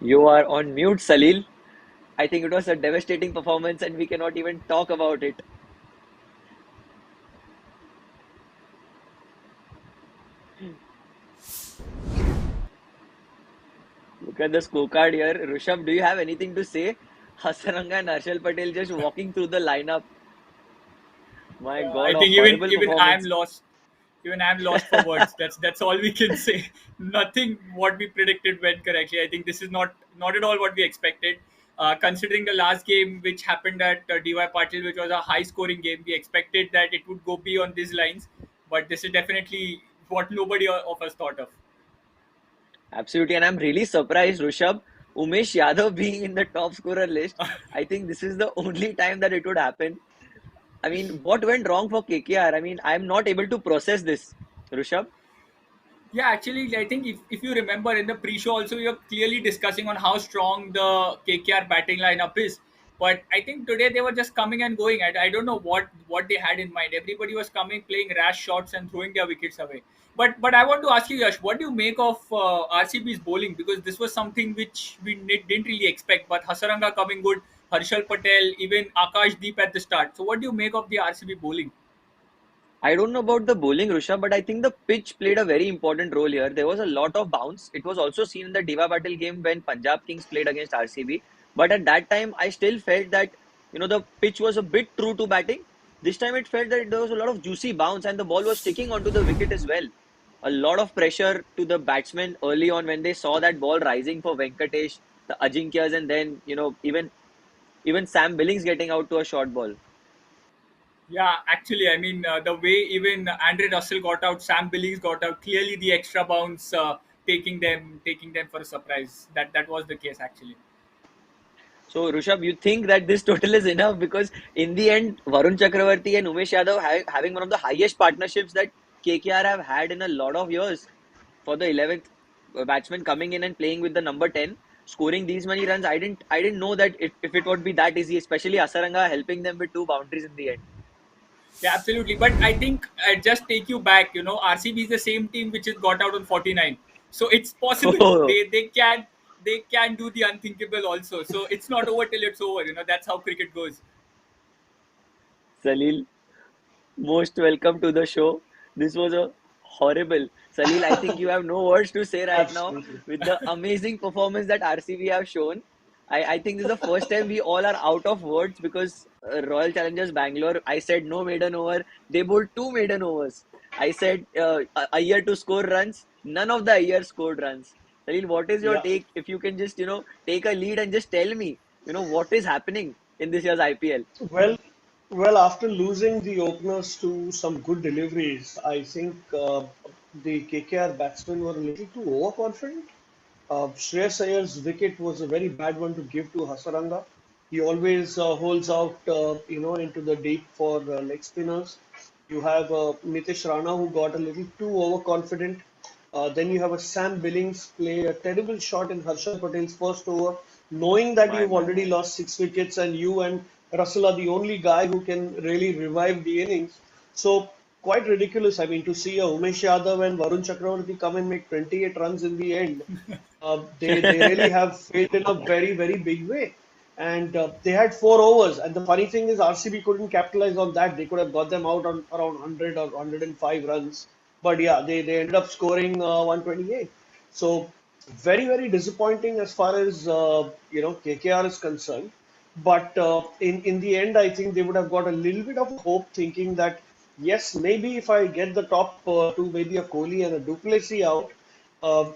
You are on mute, Salil. I think it was a devastating performance and we cannot even talk about it. Look at the scorecard here. Rishabh, do you have anything to say? Hasaranga and Harshal Patel just walking through the lineup. My I God, a think even horrible even I'm performance. lost. Even I'm lost for words. That's all we can say. Nothing what we predicted went correctly. I think this is not at all what we expected. Considering the last game which happened at DY Patil, which was a high scoring game, we expected that it would go be on these lines. But this is definitely what nobody of us thought of. Absolutely. And I'm really surprised, Rishabh, Umesh Yadav being in the top scorer list. I think this is the only time that it would happen. I mean, what went wrong for KKR? I mean, I'm not able to process this, Rishabh. Yeah, actually, I think if you remember in the pre-show also, we were clearly discussing on how strong the KKR batting lineup is. But I think today they were just coming and going. I don't know what they had in mind. Everybody was coming, playing rash shots and throwing their wickets away. But I want to ask you, Yash, what do you make of RCB's bowling? Because this was something which we didn't really expect. But Hasaranga coming good, Harshal Patel, even Akash Deep at the start. So what do you make of the RCB bowling? I don't know about the bowling, Rishabh, but I think the pitch played a very important role here. There was a lot of bounce. It was also seen in the Diva Battle game when Punjab Kings played against RCB. But at that time, I still felt that, the pitch was a bit true to batting. This time it felt that there was a lot of juicy bounce and the ball was sticking onto the wicket as well. A lot of pressure to the batsmen early on when they saw that ball rising for Venkatesh, the Ajinkyas, and then, even Sam Billings getting out to a short ball. Yeah, actually, I mean, the way even Andre Russell got out, Sam Billings got out, clearly the extra bounce taking them for a surprise. That was the case actually. So, Rushabh, you think that this total is enough because in the end, Varun Chakravarti and Umesh Yadav having one of the highest partnerships that KKR have had in a lot of years for the 11th batsman coming in and playing with the number 10, scoring these many runs. I didn't know that if it would be that easy, especially Asaranga helping them with two boundaries in the end. Yeah, absolutely. But I think just take you back. RCB is the same team which has got out on 49, so it's possible. Oh, They can do the unthinkable also. So it's not over till it's over. That's how cricket goes. Salil, most welcome to the show. This was a horrible. Salil, I think you have no words to say right now Absolutely. with the amazing performance that RCB have shown. I think this is the first time we all are out of words because Royal Challengers Bangalore, I said no maiden over. They bowled two maiden overs. I said Iyer to score runs. None of the Iyer scored runs. Salil, what is your Yeah. take? If you can just, take a lead and just tell me, what is happening in this year's IPL? Well, well, after losing the openers to some good deliveries, I think the KKR batsmen were a little too overconfident. Shreyas Iyer's wicket was a very bad one to give to Hasaranga. He always holds out, into the deep for leg spinners. You have Nitish Rana who got a little too overconfident. Then you have a Sam Billings play a terrible shot in Harshal Patel's first over, knowing that My, you've my, already my. lost 6 wickets and you and Russell are the only guy who can really revive the innings. So quite ridiculous. I mean, to see a Umesh Yadav and Varun Chakravarti come and make 28 runs in the end, they really have failed in a very very big way. And they had 4 overs, and the funny thing is RCB couldn't capitalize on that. They could have got them out on around 100 or 105 runs, but yeah, they ended up scoring 128. So very disappointing as far as KKR is concerned. But in the end, I think they would have got a little bit of hope, thinking that yes, maybe if I get the top two, maybe a Kohli and a Duplessis out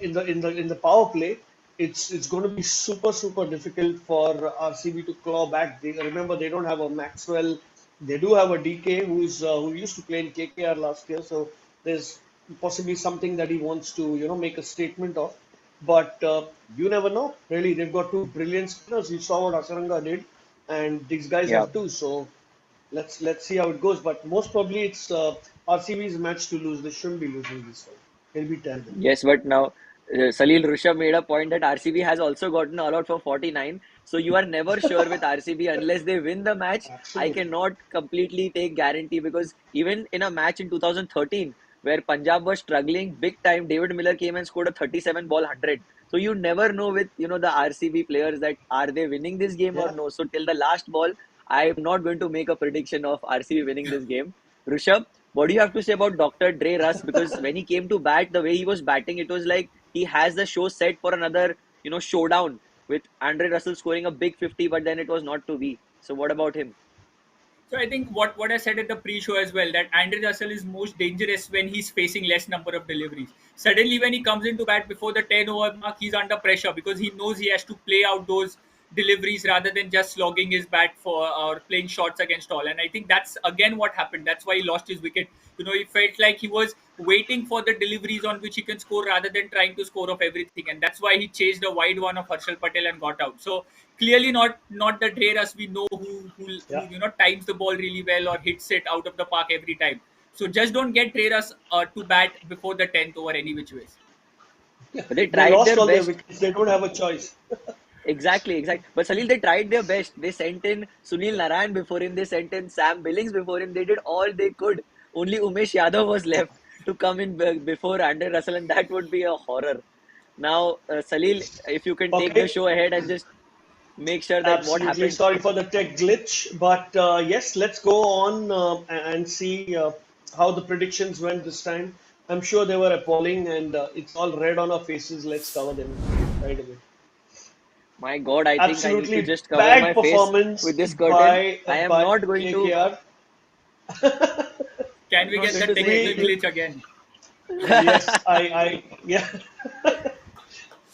in the power play, it's going to be super difficult for RCB to claw back. Remember, they don't have a Maxwell. They do have a DK who used to play in KKR last year, so there's possibly something that he wants to make a statement of. But you never know. Really, they've got two brilliant spinners. You saw what Asaranga did, and these guys Yeah. have two. So let's see how it goes. But most probably it's RCB's match to lose. They shouldn't be losing this one. It'll be terrible. Yes, but now Salil Rishabh made a point that RCB has also gotten all out for 49. So you are never sure with RCB unless they win the match. I Absolutely. cannot completely take guarantee because even in a match in 2013 where Punjab was struggling big time, David Miller came and scored a 37 ball 100. So you never know with the RCB players that are they winning this game or Yeah. no. So till the last ball, I am not going to make a prediction of RCB winning this game. Rishabh, what do you have to say about Dr. Dre Russ? Because when he came to bat, the way he was batting, it was like he has the show set for another showdown with Andre Russell scoring a big 50, but then it was not to be. So what about him? So I think what I said at the pre-show as well, that Andre Russell is most dangerous when he's facing less number of deliveries. Suddenly, when he comes into bat before the 10 over mark, he's under pressure because he knows he has to play out those deliveries rather than just slogging his bat for or playing shots against all. And I think that's again what happened. That's why he lost his wicket. He felt like he was waiting for the deliveries on which he can score rather than trying to score of everything, and that's why he chased a wide one of Harshal Patel and got out. So clearly not the Dreras we know who Yeah. times the ball really well or hits it out of the park every time. So just don't get Dreras to bat before the 10th over any which ways. But they They tried lost their all their best. wickets. They don't have a choice. Exactly, exactly. But Salil, they tried their best. They sent in Sunil Narayan before him. They sent in Sam Billings before him. They did all they could. Only Umesh Yadav was left to come in before Andre Russell, and that would be a horror. Now, Salil, if you can take the Okay. show ahead and just make sure that what Absolutely. happened. Sorry for the tech glitch, but yes, let's go on and see how the predictions went this time. I'm sure they were appalling, and it's all red on our faces. Let's cover them right away. My God, I think I need to Absolutely just cover bad my face with performance this curtain. by I am by not going to. KKR. Can I'm we not get going the to say technical We anything. glitch again? yes, yeah.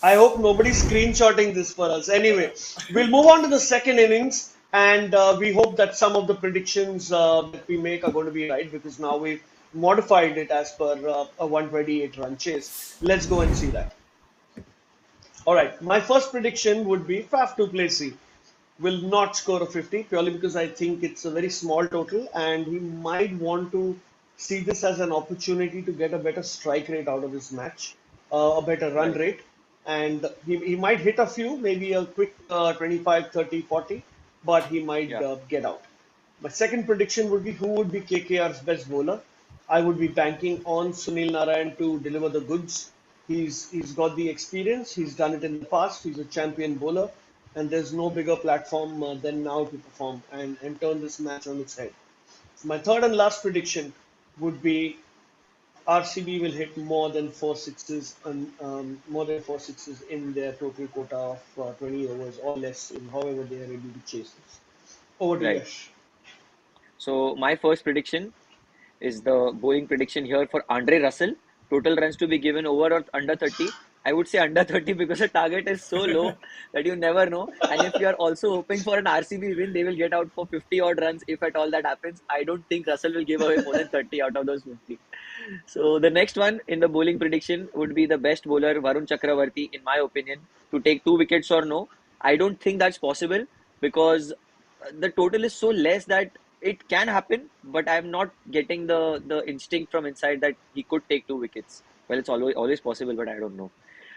I hope nobody's screenshotting this for us. Anyway, we'll move on to the second innings, and we hope that some of the predictions that we make are going to be right because now we've modified it as per a 128 run chase. Let's go and see that. All right, my first prediction would be Faf du Plessis will not score a 50 purely because I think it's a very small total and he might want to see this as an opportunity to get a better strike rate out of this match, a better run Right, rate. And he might hit a few, maybe a quick 25, 30, 40, but he might yeah, get out. My second prediction would be who would be KKR's best bowler. I would be banking on Sunil Narayan to deliver the goods. He's got the experience. He's done it in the past. He's a champion bowler, and there's no bigger platform than now to perform and turn this match on its head. My third and last prediction would be RCB will hit more than four sixes and more than four sixes in their total quota of 20 overs or less, in however they are able to chase this. Over to right. Yash. So my first prediction is the bowling prediction here for Andre Russell. Total runs to be given over or under 30. I would say under 30 because the target is so low that you never know. And if you are also hoping for an RCB win, they will get out for 50 odd runs if at all that happens. I don't think Russell will give away more than 30 out of those 50. So the next one in the bowling prediction would be the best bowler Varun Chakravarti, in my opinion, to take 2 wickets or no. I don't think that's possible because the total is so less that it can happen, but I'm not getting the instinct from inside that he could take 2 wickets. Well, it's always possible, but I don't know.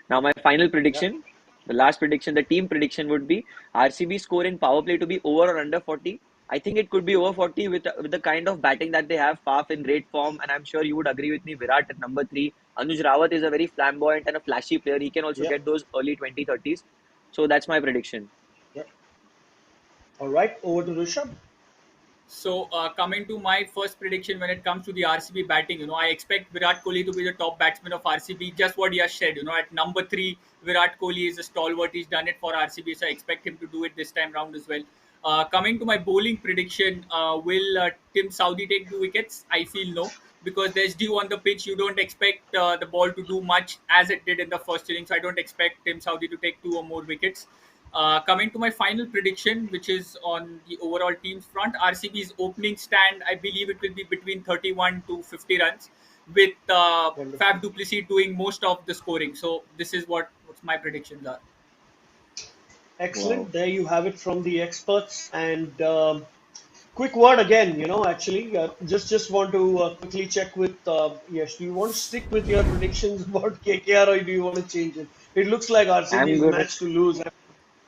Now my final Yeah. prediction, the last prediction, the team prediction would be RCB score in power play to be over or under 40. I think it could be over 40 with the kind of batting that they have. Faf in great form, and I'm sure you would agree with me. Virat at number three. Anuj Rawat is a very flamboyant and a flashy player. He can also Yeah. get those early 2030s. So that's my prediction. Yeah. All right. Over to Rishabh. So coming to my first prediction when it comes to the RCB batting, I expect Virat Kohli to be the top batsman of RCB. Just what Yash said, at number three, Virat Kohli is a stalwart. He's done it for RCB, so I expect him to do it this time round as well. Coming to my bowling prediction, will Tim Saudi take 2 wickets? I feel no, because there's dew on the pitch. You don't expect the ball to do much as it did in the first inning, so I don't expect Tim Saudi to take 2 or more wickets. Coming to my final prediction, which is on the overall team's front, RCB's opening stand, I believe it will be between 31 to 50 runs, with Wonderful. Fab Duplessis doing most of the scoring. So this is what my predictions are. Wow. Excellent. There you have it from the experts. And quick word again, actually, just want to quickly check with Yash. Do you want to stick with your predictions about KKR or do you want to change it? It looks like I'm RCB's gonna match to lose.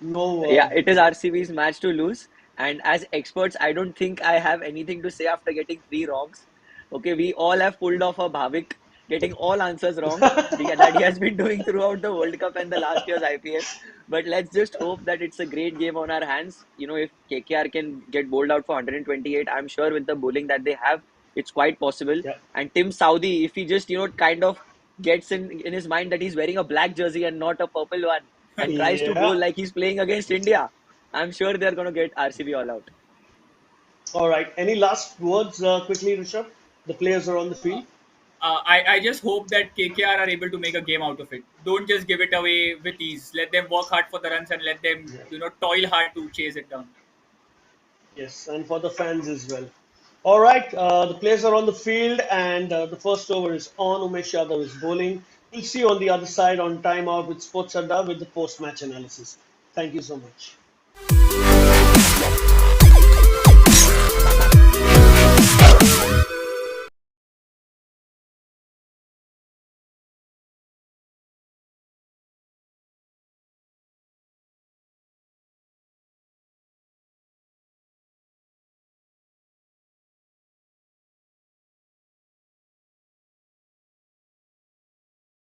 No, Yeah, it is RCB's match to lose. And as experts, I don't think I have anything to say after getting three wrongs. Okay, we all have pulled off a Bhavik. getting all answers wrong that he has been doing throughout the World Cup and the last year's IPL. But let's just hope that it's a great game on our hands. If KKR can get bowled out for 128, I'm sure with the bowling that they have, it's quite possible. Yeah. And Tim Saudi, if he just, kind of gets in his mind that he's wearing a black jersey and not a purple one and tries to bowl Yeah. like he's playing against India, I'm sure they're going to get RCB all out. All right. Any last words quickly, Rishabh? The players are on the field. I just hope that KKR are able to make a game out of it. Don't just give it away with ease. Let them work hard for the runs and let them, Yeah. toil hard to chase it down. Yes, and for the fans as well. All right. The players are on the field, and the first over is on. Umesh Yadav is bowling. We'll see you on the other side on timeout with Sports Adda with the post-match analysis. Thank you so much.